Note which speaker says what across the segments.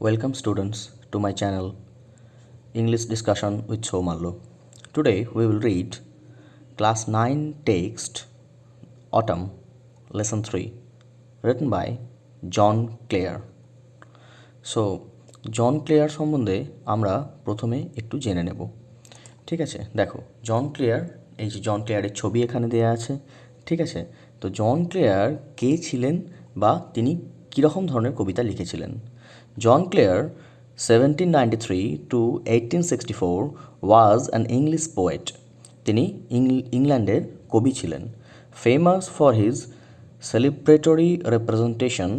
Speaker 1: Welcome students to my channel English Discussion with Somallo. Today we will read Class 9 text Autumn Lesson 3 written by John Clare. So John Clare সম্বন্ধে আমরা প্রথমে একটু জেনে নেব। ঠিক আছে, দেখো জন ক্লেয়ার, এই যে জন ক্লেয়ারের ছবি এখানে দেওয়া আছে। ঠিক আছে, তো জন ক্লেয়ার কে ছিলেন বা তিনি কীরকম ধরনের কবিতা লিখেছিলেন? জন Claire 1793 to 1864 was an English poet. তিনি ইংল্যান্ডের কবি ছিলেন। Famous for his celebratory representation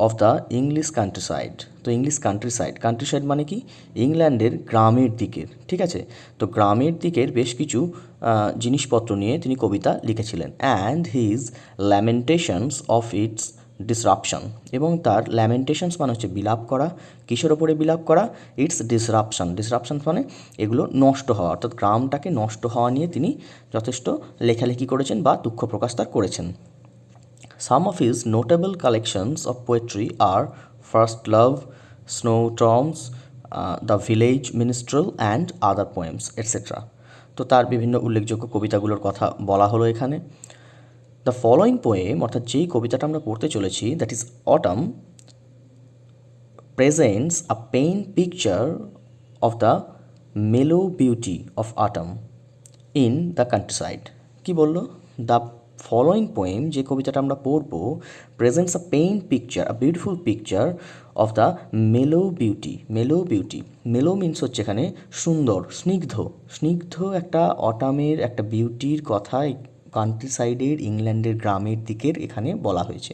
Speaker 1: of the English countryside. তো ইংলিশ কান্ট্রিসাইড মানে কি? ইংল্যান্ডের গ্রামের দিকের। ঠিক আছে, তো গ্রামের দিকের বেশ কিছু জিনিসপত্র নিয়ে তিনি কবিতা লিখেছিলেন। And his lamentations of its disruption, এবং তার ল্যামেন্টেশনস মানে হচ্ছে বিলাপ করা। কিসের ওপরে বিলাপ করা? ইটস ডিসরাপশন মানে এগুলো নষ্ট হওয়া, অর্থাৎ গ্রামটাকে নষ্ট হওয়া নিয়ে তিনি যথেষ্ট লেখালেখি করেছেন বা দুঃখ প্রকাশ তার করেছেন। Some of his notable collections of poetry are First Love, Snowstorms, The Village Minstrel and Other Poems, etc. তো তার বিভিন্ন উল্লেখযোগ্য কবিতাগুলোর কথা বলা হলো এখানে। দ্য ফলোয়িং পোয়েম, অর্থাৎ যেই কবিতাটা আমরা পড়তে চলেছি, that is autumn, presents a pain picture of the mellow beauty of autumn in the countryside. কী বললো? দ্য ফলোয়িং পোয়েম, যে কবিতাটা আমরা পড়ব, presents a pain picture, a beautiful picture of the mellow beauty. Mellow means হচ্ছে এখানে সুন্দর, স্নিগ্ধ একটা অটামের একটা বিউটির কথা কান্ট্রি সাইডের ইংল্যান্ডের গ্রামের দিকের এখানে বলা হয়েছে।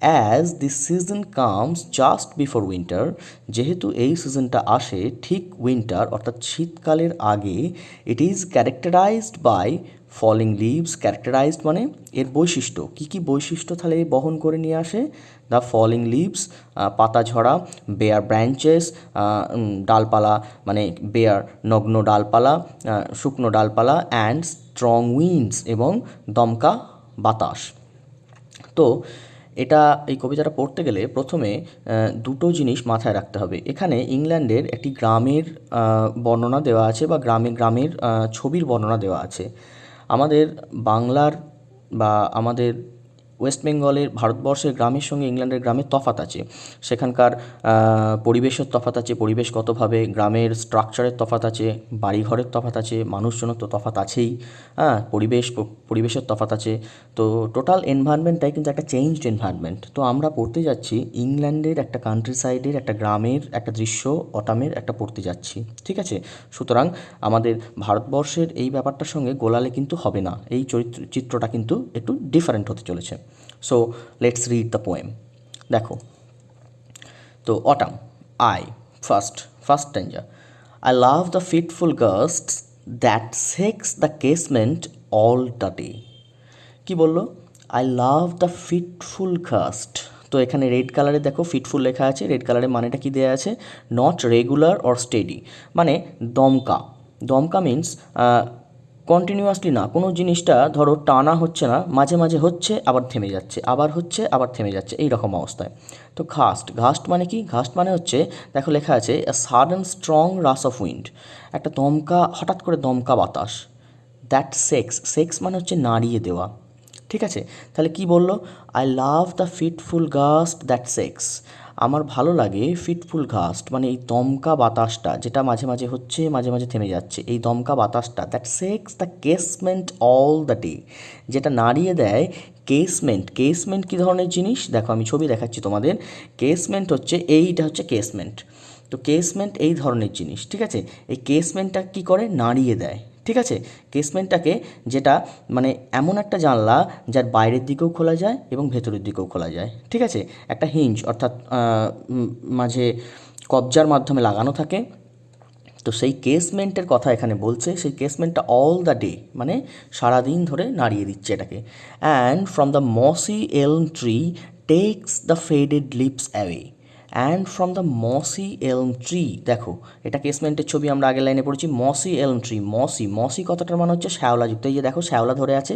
Speaker 1: As this season comes just before winter, যেহেতু এই সিজনটা আসে ঠিক উইন্টার অর্থাৎ শীতকালের আগে, it is characterised by falling leaves. Characterised মানে এর বৈশিষ্ট্য, কী বৈশিষ্ট্য তাহলে বহন করে নিয়ে আসে? দ্য ফলিং লিভস, পাতা ঝরা, বেয়ার ব্রাঞ্চেস, ডালপালা মানে বেয়ার নগ্ন ডালপালা, শুকনো ডালপালা, অ্যান্ড স্ট্রং উইন্ডস এবং দমকা বাতাস। তো এই কবিতাটা পড়তে গেলে প্রথমে দুটো জিনিস মাথায় রাখতে হবে। এখানে ইংল্যান্ডের একটি গ্রামের বর্ণনা দেওয়া আছে বা গ্রামের ছবির বর্ণনা দেওয়া আছে। আমাদের বাংলার বা আমাদের ওয়েস্ট বেঙ্গলের ভারতবর্ষের গ্রামের সঙ্গে ইংল্যান্ডের গ্রামের তফাৎ আছে। সেখানকার পরিবেশের তফাৎ আছে, পরিবেশগতভাবে গ্রামের স্ট্রাকচারের তফাৎ আছে, বাড়িঘরের তফাৎ আছে, মানুষজনের তো তফাৎ আছেই। হ্যাঁ, পরিবেশের তফাৎ আছে। তো টোটাল এনভায়রনমেন্টটাই কিন্তু একটা চেঞ্জড এনভায়রনমেন্ট। তো আমরা পড়তে যাচ্ছি ইংল্যান্ডের একটা কান্ট্রি সাইডের একটা গ্রামের একটা দৃশ্য, অটামের একটা পড়তে যাচ্ছি। ঠিক আছে, সুতরাং আমাদের ভারতবর্ষের এই ব্যাপারটার সঙ্গে গোলালে কিন্তু হবে না, এই চিত্রটা কিন্তু একটু ডিফারেন্ট হতে চলেছে। So let's read the poem. দেখো, তো autumn, first stanza. I love the fitful gusts that shakes the casement all the day. কি বললো? I love the fitful gust. তো এখানে রেড কালারে দেখো ফিটফুল লেখা আছে। রেড কালারের মানেটা কি দেওয়া আছে? নট রেগুলার অর স্টেডি, মানে দমকা মিন্স কন্টিনিউয়াসলি না, কোনো জিনিসটা ধরো টানা হচ্ছে না, মাঝে মাঝে হচ্ছে আবার থেমে যাচ্ছে, আবার হচ্ছে আবার থেমে যাচ্ছে, এই রকম অবস্থায়। তো ঘাস্ট মানে কি? ঘাস্ট মানে হচ্ছে, দেখো লেখা আছে a sudden strong rush of wind, একটা হঠাৎ করে দমকা বাতাস। দ্যাট সেক্স মানে হচ্ছে নাড়িয়ে দেওয়া। ঠিক আছে, তাহলে কি বললো? I love the fitful gust that shakes, আমার ভালো লাগে ফিটফুল গাস্ট মানে এই দমকা বাতাসটা, যেটা মাঝে মাঝে হচ্ছে মাঝে মাঝে থেমে যাচ্ছে, এই দমকা বাতাসটা। That shakes the casement all the day, যেটা নাড়িয়ে দেয় কেসমেন্ট কী ধরনের জিনিস? দেখো আমি ছবি দেখাচ্ছি তোমাদের। কেসমেন্ট হচ্ছে এইটা হচ্ছে কেসমেন্ট। তো কেসমেন্ট এই ধরনের জিনিস। ঠিক আছে, এই কেসমেন্টটা কী করে? নাড়িয়ে দেয়। ঠিক আছে, কেসমেন্টটাকে, যেটা মানে এমন একটা জানলা যার বাইরের দিকেও খোলা যায় এবং ভেতরের দিকেও খোলা যায়। ঠিক আছে, একটা হিঞ্জ অর্থাৎ মাঝে কবজার মাধ্যমে লাগানো থাকে। তো সেই কেসমেন্টের কথা এখানে বলছে, সেই কেসমেন্টটা অল দ্য ডে মানে সারাদিন ধরে নাড়িয়ে দিচ্ছে এটাকে। And from the mossy elm tree takes the faded leaves away, and from the mossy elm tree. দেখো এটা কেসমেন্টের ছবি আমরা আগের লাইনে পড়েছি। মসি এলম ট্রি, মসি মসি কথাটার মানে হচ্ছে শ্যাওলাযুক্ত। এই যে দেখো শ্যাওলা ধরে আছে।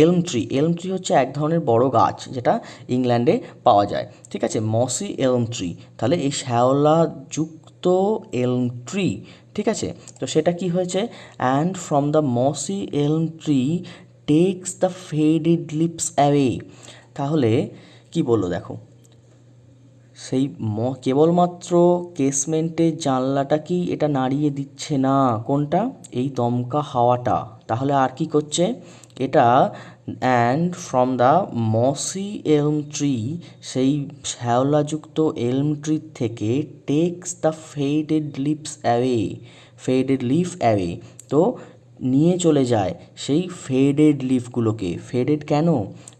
Speaker 1: এলম ট্রি, এলম ট্রি হচ্ছে এক ধরনের বড় গাছ যেটা ইংল্যান্ডে পাওয়া যায়, ঠিক আছে। মসি এলম ট্রি, তাহলে এই শ্যাওলাযুক্ত এলম ট্রি, ঠিক আছে। তো সেটা কি হয়েছে, and from the mossy elm tree takes the faded leaves away. তাহলে কি বললো দেখো, সেই কেবলমাত্র কেসমেন্টের জানলাটা কি এটা নাড়িয়ে দিচ্ছে না, কোনটা, এই দমকা হাওয়াটা। তাহলে আর কি করছে এটা, and from the mossy elm tree, সেই শ্যাওলাযুক্ত এলম ট্রি থেকে takes the faded leaves away, faded leaf away, তো নিয়ে চলে যায় সেই ফেডেড লিফগুলোকে। ফেডেড কেন,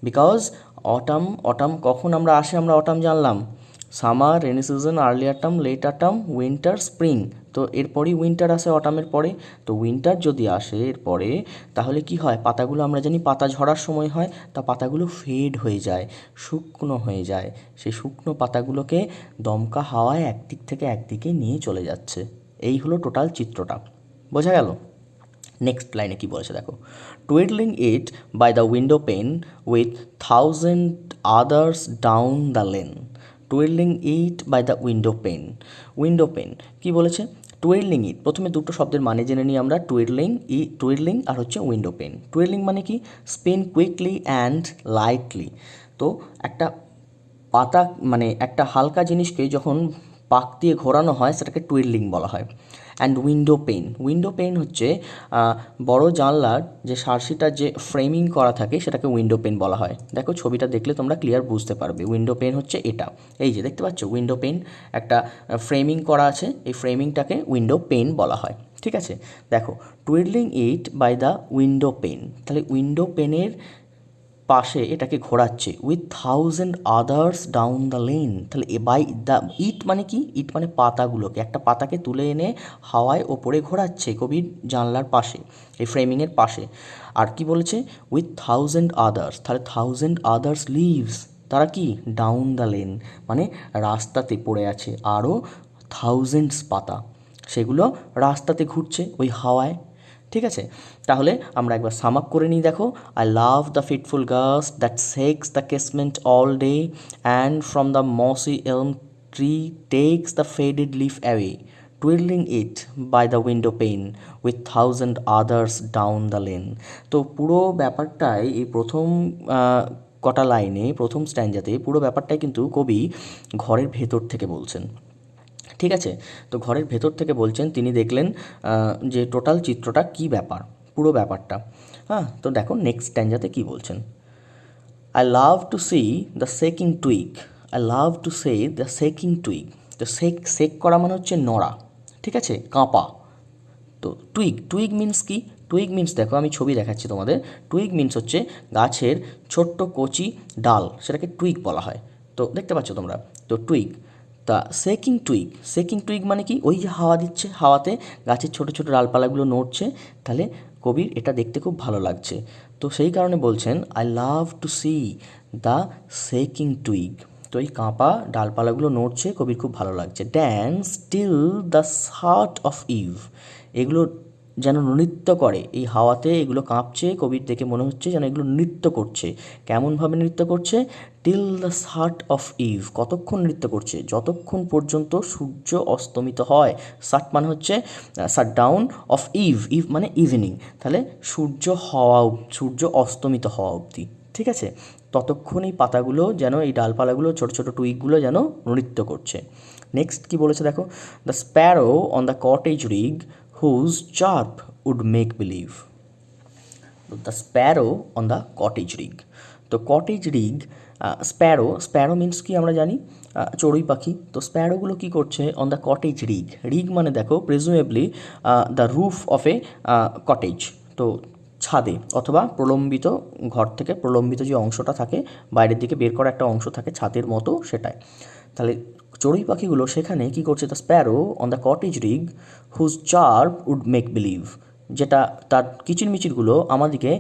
Speaker 1: বিকজ অটাম, অটাম কখন আমরা আসে, আমরা অটাম জানলাম, summer, rainy season, early autumn, late autumn, winter, spring. তো এরপরই উইন্টার আসে অটামের পরে। তো উইন্টার যদি আসে এরপরে, তাহলে কি হয়, পাতাগুলো আমরা জানি পাতা ঝরার সময় হয়, তা পাতাগুলো ফেড হয়ে যায়, শুকনো হয়ে যায়। সেই শুকনো পাতাগুলোকে দমকা হাওয়ায় একদিক থেকে একদিকে নিয়ে চলে যাচ্ছে। এই হলো টোটাল চিত্রটা, বোঝা গেল। নেক্সট লাইনে কি বলেছে দেখো, twiddling it by the window pane with thousand others down the lane. Twiddling it by the window pane, window pane কী বলেছে, টুইডলিং ইট, প্রথমে দুটো শব্দের মানে জেনে নিই আমরা, টুইডলিং আর হচ্ছে উইন্ডো পেন। টুইডলিং মানে কি, স্পিন কুইকলি অ্যান্ড লাইটলি। তো একটা পাতা মানে একটা হালকা জিনিসকে যখন পাক দিয়ে ঘোরানো হয় সেটাকে টুইডলিং বলা হয়। And window pane, window pane হচ্ছে বড় জানলার যে সার্সিটার যে ফ্রেমিং করা থাকে সেটাকে উইন্ডো পেন বলা হয়। দেখো ছবিটা দেখলে তোমরা ক্লিয়ার বুঝতে পারবে, উইন্ডো পেন হচ্ছে এটা, এই যে দেখতে পাচ্ছ উইন্ডো পেন, একটা ফ্রেমিং করা আছে, এই ফ্রেমিংটাকে উইন্ডো পেন বলা হয়, ঠিক আছে। দেখো twiddling it by the window pane, তাহলে উইন্ডো পেনের পাশে এটাকে ঘোরাচ্ছে, with thousand others down the lane. তাহলে বাই দ্য ইট মানে কি, ইট মানে পাতাগুলোকে, একটা পাতাকে তুলে এনে হাওয়ায় ওপরে ঘোরাচ্ছে কবির জানলার পাশে, এই ফ্রেমিংয়ের পাশে। আর কি বলেছে, উইথ থাউজেন্ড আদার্স, তাহলে থাউজেন্ড আদার্স লিভস, তারা কি, ডাউন দ্য লেন মানে রাস্তাতে পড়ে আছে আরও থাউজেন্ডস পাতা, সেগুলো রাস্তাতে ঘুরছে ওই হাওয়ায়, ঠিক আছে। তাহলে আমরা একবার সাম আপ করে নিই, দেখো, I love the fitful gust that shakes the casement all day and from the mossy elm tree takes the faded leaf away, twiddling it by the window pane with thousand others down the lane. তো পুরো ব্যাপারটাই এই প্রথম কটা লাইনে, প্রথম স্ট্যান্ডাতে পুরো ব্যাপারটাই কিন্তু কবি ঘরের ভেতর থেকে বলছেন, ঠিক আছে। তো ঘরের ভেতর থেকে বলছেন, তিনি দেখলেন যে টোটাল চিত্রটা কি ব্যাপার, পুরো ব্যাপারটা। হ্যাঁ, তো দেখো নেক্সট স্ট্যান্ডাতে কি বলছেন, I love to see the shaking twig, I love to say the shaking twig. তো সেক করা মানে হচ্ছে নড়া, ঠিক আছে, কাঁপা। তো টুইগ, টুইগ মিন্স কি, টুইগ মিন্স দেখো আমি ছবি দেখাচ্ছি তোমাদের, টুইগ মিন্স হচ্ছে গাছের ছোট্ট কচি ডাল, সেটাকে টুইগ বলা হয়। তো দেখতে পাচ্ছ তোমরা, তো টুইগ। তা সেকিং টুইগ, সেকিং টুইগ মানে কি, ওই যে হাওয়া দিচ্ছে, হাওয়াতে গাছের ছোটো ছোটো ডালপালাগুলো নড়ছে, তাহলে কবির এটা দেখতে খুব ভালো লাগছে। তো সেই কারণে বলছেন, I love to see the shaking twig. তো এই কাঁপা ডালপালাগুলো নড়ছে, কবির খুব ভালো লাগছে। Dance till the heart of eve, এগুলো যেন নৃত্য করে এই হাওয়াতে, এগুলো কাঁপছে, কবির দেখে মনে হচ্ছে যেন এগুলো নৃত্য করছে। কেমনভাবে নৃত্য করছে, till the shut of eve, কতক্ষণ নৃত্য করছে, যতক্ষণ পর্যন্ত সূর্য অস্তমিত হয়। সাট মানে হচ্ছে সাট ডাউন অফ ইভ, ইভ মানে ইভিনিং, তাহলে সূর্য অস্তমিত হওয়া অবধি, ঠিক আছে। ততক্ষণ এই পাতাগুলো যেন, এই ডালপালাগুলো, ছোটো ছোটো টুইকগুলো যেন নৃত্য করছে। নেক্সট কি বলেছে দেখো, the sparrow on the cottage rig whose chirp would make believe. The sparrow on the cottage rig, তো cottage rig, sparrow, sparrow means কি আমরা জানি, চড়ুই পাখি। তো স্প্যারোগুলো কী করছে, on the cottage rig, rig মানে দেখো presumably the roof of a cottage, তো ছাদে অথবা প্রলম্বিত ঘর থেকে প্রলম্বিত যে অংশটা থাকে, বাইরের দিকে বের করা একটা অংশ থাকে ছাদের মতো, সেটাই। তাহলে চড়ুই পাখিগুলো সেখানে কি করছে, the sparrow on the cottage rig whose chirp would make believe, যেটা তার কিচিরমিচিরগুলো আমাদেরকে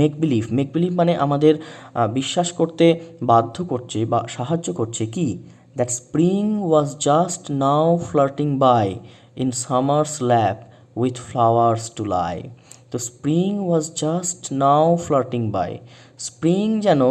Speaker 1: মেক বিলিভ মানে আমাদের বিশ্বাস করতে বাধ্য করছে বা সাহায্য করছে কি, that spring was just now flirting by in summer's lap with flowers to lie. তো spring was just now flirting by, spring যেন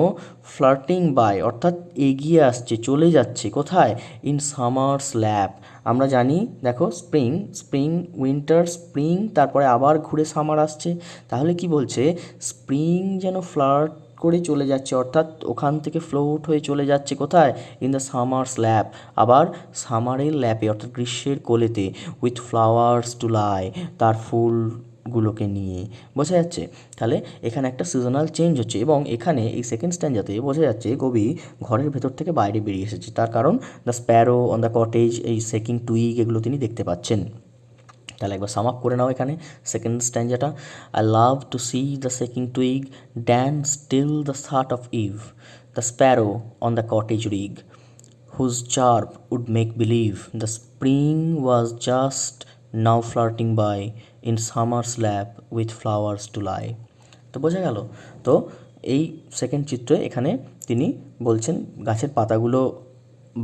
Speaker 1: ফ্লার্টিং বাই অর্থাৎ এগিয়ে আসছে, চলে যাচ্ছে কোথায়, ইন সামার্স ল্যাপ। আমরা জানি দেখো স্প্রিং, স্প্রিং উইন্টার, স্প্রিং, তারপরে আবার ঘুরে সামার আসছে, তাহলে কি বলছে, স্প্রিং যেন ফ্লার্ট করে চলে যাচ্ছে, অর্থাৎ ওখান থেকে ফ্লোট হয়ে চলে যাচ্ছে কোথায়, ইন দ্য সামার্স ল্যাপ, আবার সামারের ল্যাপে অর্থাৎ গ্রীষ্মের কোলেতে, উইথ ফ্লাওয়ার্স টু লাই, তার ফুলগুলোকে নিয়ে। বোঝা যাচ্ছে তাহলে এখানে একটা সিজনাল চেঞ্জ হচ্ছে, এবং এখানে এই সেকেন্ড স্ট্যান্ডাতে বোঝা যাচ্ছে কবি ঘরের ভেতর থেকে বাইরে বেরিয়ে এসেছে, তার কারণ the sparrow on the cottage, এই সেকিং টুইগ, এগুলো তিনি দেখতে পাচ্ছেন। তাহলে একবার সাম আপ করে নাও এখানে সেকেন্ড স্ট্যান্ডাটা। I love to see the shaking twig dance till the thought of eve, the sparrow on the cottage rig, whose chirp would make believe the spring was just now flirting by in summer's lap with flowers to lie. তো বোঝা গেল। তো এই second চিত্রে এখানে তিনি বলছেন গাছের পাতাগুলো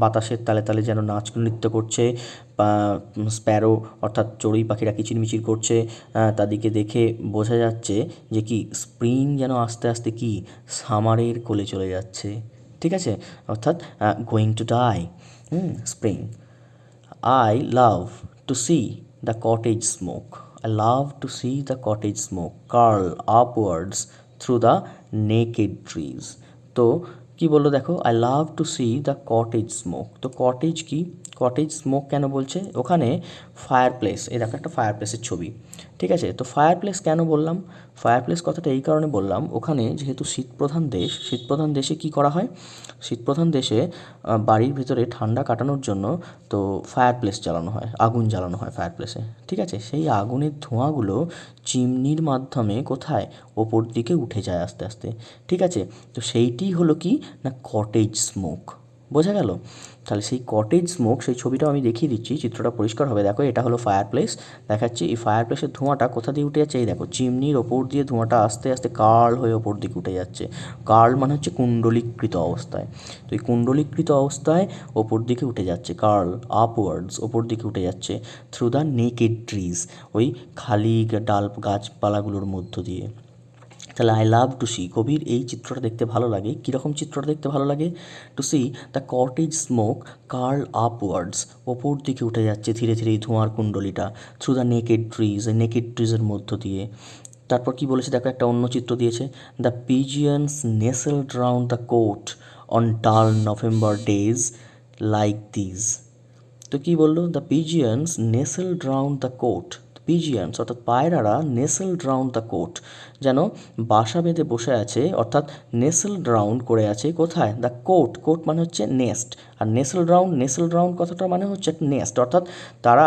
Speaker 1: বাতাসের তালে তালে যেন নাচ নৃত্য করছে, স্প্যারো অর্থাৎ চড়ুই পাখিরা কিচিরমিচির করছে, তাদেরকে দেখে বোঝা যাচ্ছে যে কি স্প্রিং যেন আস্তে আস্তে কি সামারের কোলে চলে যাচ্ছে, ঠিক আছে, অর্থাৎ going to die. Spring. I love to see the cottage smoke, I love to see the cottage smoke curl upwards through the naked trees. তো কি বললো দেখো, I love to see the cottage smoke. তো cottage কি, cottage smoke কেন বলছে, ওখানে fire place, এই দেখো একটা ফায়ার প্লেসের ছবি, ঠিক আছে। তো ফায়ার প্লেস কেন বললাম, ফায়ার প্লেস কথাটা এই কারণে বললাম, ওখানে যেহেতু শীতপ্রধান দেশ, শীতপ্রধান দেশে কি করা হয়, শীতপ্রধান দেশে বাড়ির ভেতরে ঠান্ডা কাটানোর জন্য তো ফায়ার প্লেস জ্বালানো হয়, আগুন জ্বালানো হয় ফায়ার প্লেসে, ঠিক আছে। সেই আগুনের ধোঁয়াগুলো চিমনির মাধ্যমে কোথায়, ওপর দিকে উঠে যায় আস্তে আস্তে, ঠিক আছে। তো সেইটি হলো কি না কটেজ স্মোক, বোঝা গেল। তাহলে সেই কটেজ স্মোক, সেই ছবিটাও আমি দেখিয়ে দিচ্ছি, চিত্রটা পরিষ্কার হবে। দেখো এটা হলো ফায়ার প্লেস, দেখাচ্ছি এই ফায়ার প্লেসের ধোঁয়াটা কোথা দিয়ে উঠে যাচ্ছে, এই দেখো চিমনির ওপর দিয়ে ধোঁয়াটা আস্তে আস্তে কার্ল হয়ে ওপর দিকে উঠে যাচ্ছে। কার্ল মানে হচ্ছে কুণ্ডলীকৃত অবস্থায়, তো এই কুণ্ডলীকৃত অবস্থায় ওপর দিকে উঠে যাচ্ছে, কার্ল আপওয়ার্ডস, ওপর দিকে উঠে যাচ্ছে, থ্রু দ্য নেকেড ট্রিজ, ওই খালি ডাল গাছপালাগুলোর মধ্য দিয়ে। তাহলে আই লাভ টু সি, কবির এই চিত্রটা দেখতে ভালো লাগে, কীরকম চিত্রটা দেখতে ভালো লাগে, to see the cottage smoke curl upwards, ওপর দিকে উঠে যাচ্ছে ধীরে ধীরে এই ধোঁয়ার কুণ্ডলিটা, থ্রু দ্য নেকেড ট্রিজ, এই নেকেড ট্রিজের মধ্য দিয়ে। তারপর কি বলেছে দেখো, একটা অন্য চিত্র দিয়েছে, the pigeons nestled round the cote on dull November days like these. তো কী বললো, the pigeons nestled round the cote, pigeons অর্থাৎ পায়রারা নেসেলড রাউন্ড দ্য কোট, যেন বাসা বেঁধে বসে আছে, অর্থাৎ নেসেলড রাউন্ড করে আছে কোথায়, দ্য কোট, কোট মানে হচ্ছে নেস্ট, আর নেসেলড রাউন্ড, নেসেলড রাউন্ড কথাটার মানে হচ্ছে একটা নেস্ট, অর্থাৎ তারা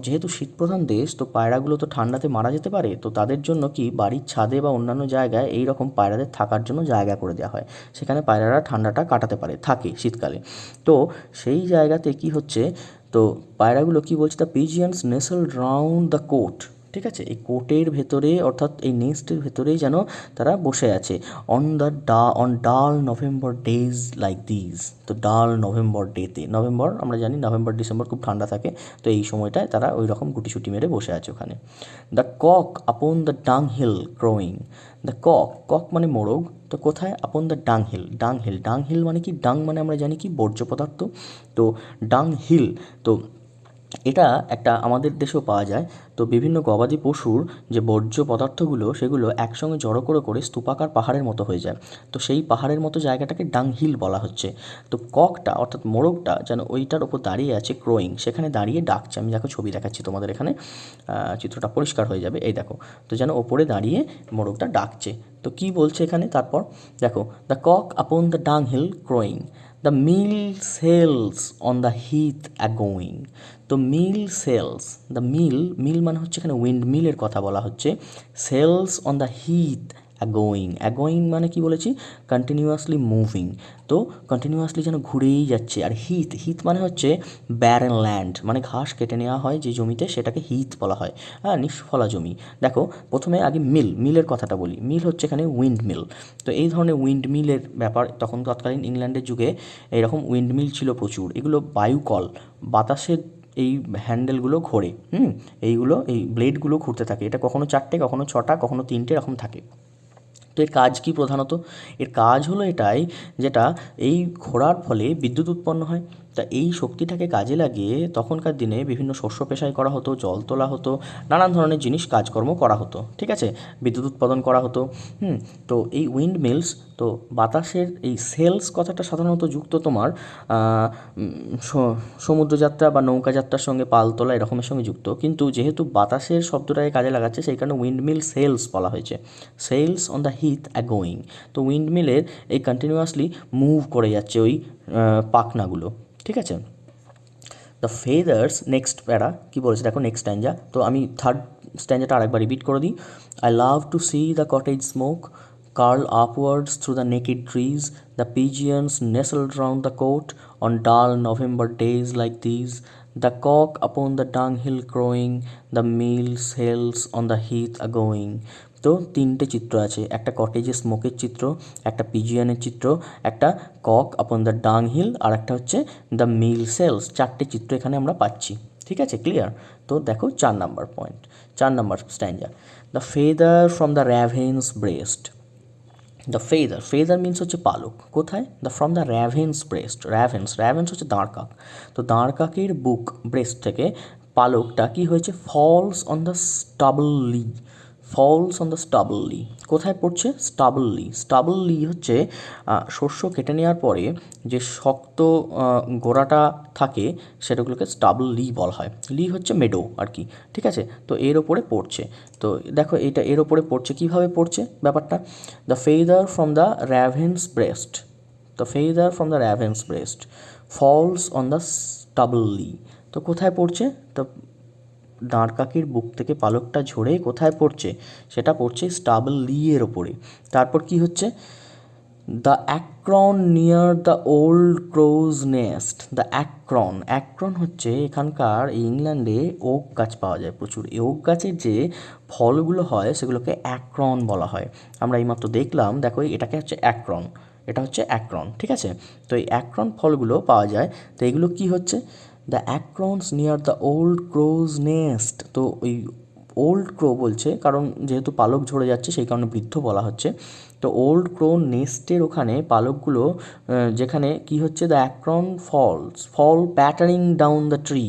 Speaker 1: যেহেতু শীতপ্রধান দেশ, তো পায়রাগুলো তো ঠান্ডাতে মারা যেতে পারে, তো তাদের জন্য কি বাড়ির ছাদে বা অন্যান্য জায়গায় এই রকম পায়রাদের থাকার জন্য জায়গা করে দেওয়া হয়, সেখানে পায়রারা ঠান্ডাটা কাটাতে পারে, থাকে শীতকালে। তো সেই জায়গাতে কি হচ্ছে, তো পায়রাগুলো কি বলছে, the pigeons nestled round the coat, ঠিক আছে, এই কোটের ভেতরে অর্থাৎ এই নেস্টের ভেতরেই যেন তারা বসে আছে, on dull November days like these. তো ডাল নভেম্বর ডেতে, নভেম্বর আমরা জানি নভেম্বর ডিসেম্বর খুব ঠান্ডা থাকে, তো এই সময়টায় তারা ওই রকম গুটিসুটি মেরে বসে আছে ওখানে। দ্য কক আপন দ্য ডাং হিল ক্রোয়িং, দ্য কক, কক মানে মোরগ, তো কোথায়, আপন দ্য ডাং হিল, ডাং হিল, ডাং হিল মানে কি, ডাং মানে আমরা জানি কি বর্জ্য পদার্থ, তো ডাং হিল, তো এটা একটা আমাদের দেশেও পাওয়া যায়। তো বিভিন্ন গবাদি পশুর যে বর্জ্য পদার্থগুলো, সেগুলো একসঙ্গে জড়ো করে করে স্তূপাকার পাহাড়ের মতো হয়ে যায়, তো সেই পাহাড়ের মতো জায়গাটাকে ডাংহিল বলা হচ্ছে। তো ককটা অর্থাৎ মোরগটা যেন ওইটার ওপর দাঁড়িয়ে আছে, ক্রোয়িং, সেখানে দাঁড়িয়ে ডাকছে, আমি দেখো ছবি দেখাচ্ছি তোমাদের এখানে, চিত্রটা পরিষ্কার হয়ে যাবে, এই দেখো, তো যেন ওপরে দাঁড়িয়ে মোরগটা ডাকছে। তো কি বলছে এখানে, তারপর দেখো, the cock upon the dunghill crowing, the mill sails on the heath agoing. তো মিল সেলস, দ্য মিল, মিল মানে হচ্ছে এখানে উইন্ড মিলের কথা বলা হচ্ছে, সেলস অন দ্য হিথ অ্যাগোয়িং। অ্যাগোয়িং মানে কি বলেছি, কন্টিনিউয়াসলি মুভিং, তো কন্টিনিউয়াসলি যেন ঘুরেই যাচ্ছে। আর হিথ, হিথ মানে হচ্ছে ব্যারেন ল্যান্ড, মানে ঘাস কেটে নেওয়া হয় যে জমিতে সেটাকে হিথ বলা হয়, হ্যাঁ, নিষ্ফলা জমি। দেখো প্রথমে আগে মিল, মিলের কথাটা বলি। মিল হচ্ছে এখানে উইন্ড মিল। তো এই ধরনের উইন্ড মিলের ব্যাপার, তখন তৎকালীন ইংল্যান্ডের যুগে এইরকম উইন্ড মিল ছিল প্রচুর। এগুলো বায়ুকল, বাতাসের এই হ্যান্ডেলগুলো ঘোরে, এইগুলো, এই ব্লেডগুলো ঘুরতে থাকে। এটা কখনো 4টে, কখনো 6টা, কখনো 3টে এরকম থাকে। তো এর কাজ কি প্রধানত? এর কাজ হলো এটাই, যেটা এই ঘোরার ফলে বিদ্যুৎ উৎপন্ন হয়। তা এই শক্তিটাকে কাজে লাগিয়ে তখনকার দিনে বিভিন্ন শস্য পেশাই করা হতো, জল তোলা হতো, নানান ধরনের জিনিস কাজকর্ম করা হতো, ঠিক আছে, বিদ্যুৎ উৎপাদন করা হতো। তো এই উইন্ড মিলস, তো বাতাসের এই সেলস কথাটা সাধারণত যুক্ত তোমার সমুদ্রযাত্রা বা নৌকাযাত্রার সঙ্গে, পালতোলা এরকমের সঙ্গে যুক্ত। কিন্তু যেহেতু বাতাসের শব্দটাকে কাজে লাগাচ্ছে, সেই কারণে উইন্ডমিল সেলস বলা হয়েছে। Sails on the heath agoing. তো উইন্ডমিলের এই কন্টিনিউয়াসলি মুভ করে যাচ্ছে ওই পাখনাগুলো, ঠিক আছে। দ্য ফেদার্স, নেক্সট প্যারা কী বলেছে দেখো, নেক্সট স্ট্যাঞ্জা। তো আমি থার্ড স্ট্যাঞ্জাটা আরেকবার রিপিট করে দিই। I love to see the cottage smoke curl upwards through the naked trees, the pigeons nestled round the court on dull November days like these, the cock upon the dunghill crowing, the meal sails on the heath a-going. তো 3টে চিত্র আছে, একটা কটেজে স্মোকের চিত্র, একটা পিজিয়ানের চিত্র, একটা cock upon the ডাংহিল, আর একটা হচ্ছে দ্য মিল সেলস। 4টে চিত্র এখানে আমরা পাচ্ছি, ঠিক আছে, ক্লিয়ার। তো দেখো 4 number point, 4 number stanza. The feather from the raven's breast. The feather, feather means হচ্ছে পালক, কোথায়? The from the raven's breast. Raven's, raven's হচ্ছে দাঁড়কাক। তো দাঁড়কাকের বুক, ব্রেস্ট থেকে পালকটা কী হয়েছে? Falls on the stubbly, falls on the stubbly. কোথায় পড়ছে? স্টাবলি। স্টাবলি হচ্ছে শস্য কেটে নেওয়ার পরে যে শক্ত গোড়াটা থাকে সেটাগুলোকে স্টাবল লি বলা হয়। লি হচ্ছে মেডো আর কি, ঠিক আছে। তো এর ওপরে পড়ছে। তো দেখো এটা এর ওপরে পড়ছে, কীভাবে পড়ছে ব্যাপারটা? The feather from the raven's breast, the feather from the raven's breast falls on the stubbly. তো কোথায় পড়ছে? তো দাঁড়কাকির বুক থেকে পালকটা ঝরে কোথায় পড়ছে? সেটা পড়ছে স্টাবল লি এর ওপরে। তারপর কি হচ্ছে? The acorn near the old crow's nest. The acorn, acorn হচ্ছে এখানকার ইংল্যান্ডে ওক গাছ পাওয়া যায় প্রচুর। এই ওক গাছের যে ফলগুলো হয় সেগুলোকে অ্যাক্রন বলা হয়। আমরা এইমাত্র দেখলাম, দেখো এটাকে হচ্ছে অ্যাক্রন, এটা হচ্ছে অ্যাক্রন, ঠিক আছে। তো এই অ্যাক্রন ফলগুলো পাওয়া যায়। তো এগুলো কি হচ্ছে? The acorns near the old crow's nest. তো ওই ওল্ড ক্রো বলছে কারণ যেহেতু পালক ঝরে যাচ্ছে সেই কারণে বৃদ্ধ বলা হচ্ছে। তো ওল্ড ক্রো নেস্টের ওখানে পালকগুলো যেখানে কি হচ্ছে? The acorn falls, fall pattering down the tree.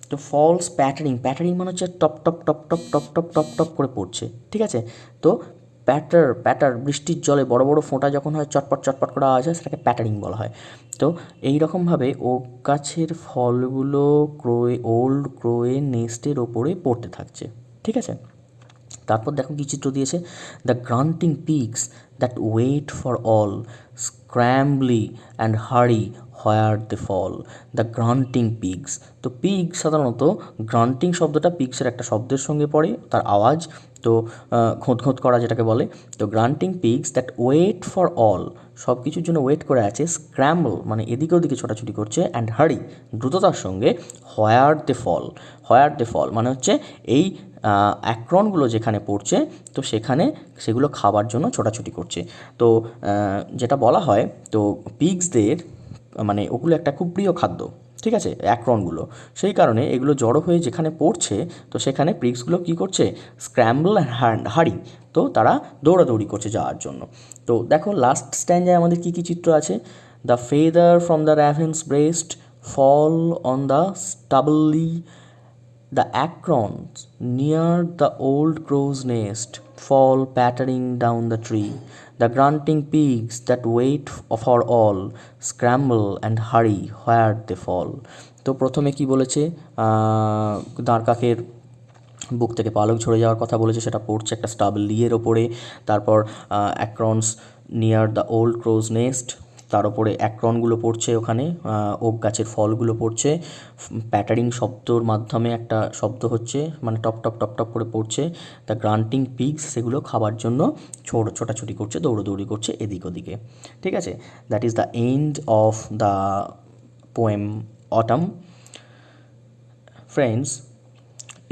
Speaker 1: তো ফলস প্যাটারিং, প্যাটারিং মানে হচ্ছে টপ টপ টপ টপ টপ টপ টপ টপ করে পড়ছে, ঠিক আছে। তো প্যাটার, প্যাটার বৃষ্টির জলে বড় বড় ফোঁটা যখন হয়, চটপট চটপট করে আওয়াজ হয়, সেটাকে প্যাটারিং বলা হয়। তো এই রকমভাবে ওক গাছের ফলগুলো ক্রোয়ে, ওল্ড ক্রোয়ে নেস্টের ওপরে পড়তে থাকছে, ঠিক আছে। তারপর দেখো কী চিত্র দিয়েছে? The grunting pigs that wait for all scrambly and hurry where they fall. The grunting pigs. তো পিগ সাধারণত, গ্রান্টিং শব্দটা পিগসের একটা শব্দের সঙ্গে পড়ে, তার আওয়াজ, তো ঘোঁত ঘোঁত করা যেটাকে বলে। তো grunting pigs that wait for all, সব কিছুর জন্য ওয়েট করে আছে, স্ক্র্যাম্বল মানে এদিকে ওদিকে ছোটাছুটি করছে, অ্যান্ড হারি দ্রুততার সঙ্গে, হোয়ার দে ফল, হোয়ার দে ফল মানে হচ্ছে এই অ্যাক্রনগুলো যেখানে পড়ছে তো সেখানে সেগুলো খাবার জন্য ছোটাছুটি করছে। তো যেটা বলা হয়, তো পিগসদের মানে ওগুলো একটা খুব প্রিয় খাদ্য, ঠিক আছে, অ্যাক্রনগুলো। সেই কারণে এগুলো জড়ো হয়ে যেখানে পড়ছে তো সেখানে পিগসগুলো কী করছে? স্ক্র্যাম্বল অ্যান্ড হারি, তো তারা দৌড়াদৌড়ি করছে যাওয়ার জন্য। তো দেখো লাস্ট স্ট্যান্ডায় আমাদের কী কী চিত্র আছে? The feather from the raven's breast fall on the stubbly, the acorns near the old crow's nest fall pattering down the tree. The grunting pigs that wait for all scramble and hurry where they fall. তো প্রথমে কি বলেছে? দাঁড়কাকের বুক থেকে পালক ঝরে যাওয়ার কথা বলেছে, সেটা পড়ছে একটা স্টাবল লিয়ের ওপরে। তারপর অ্যাক্রনস near the old crow's nest তার উপরে অ্যাক্রনগুলো পড়ছে, ওখানে ওক গাছের ফলগুলো পড়ছে, প্যাটারিং শব্দর মাধ্যমে একটা শব্দ হচ্ছে, মানে টপ টপ টপ টপ করে পড়ছে। দ্য গ্রান্টিং পিগস সেগুলো খাবার জন্য ছোটাছুটি করছে, দৌড়োদৌড়ি করছে এদিক ওদিকে। ঠিক আছে, that is the end of the poem autumn. Friends,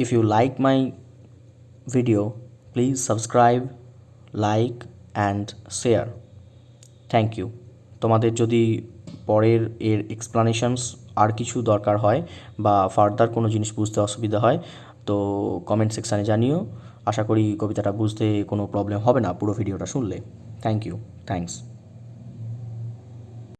Speaker 1: if you like my video, please subscribe, like and share. Thank you. তোমাদের যদি পরের এর এক্সপ্লানেশনস আর কিছু দরকার হয় বা ফার্দার কোনো জিনিস বুঝতে অসুবিধা হয় তো কমেন্ট সেকশানে জানিও। আশা করি কবিতাটা বুঝতে কোনো প্রবলেম হবে না পুরো ভিডিওটা শুনলে। Thank you, thanks.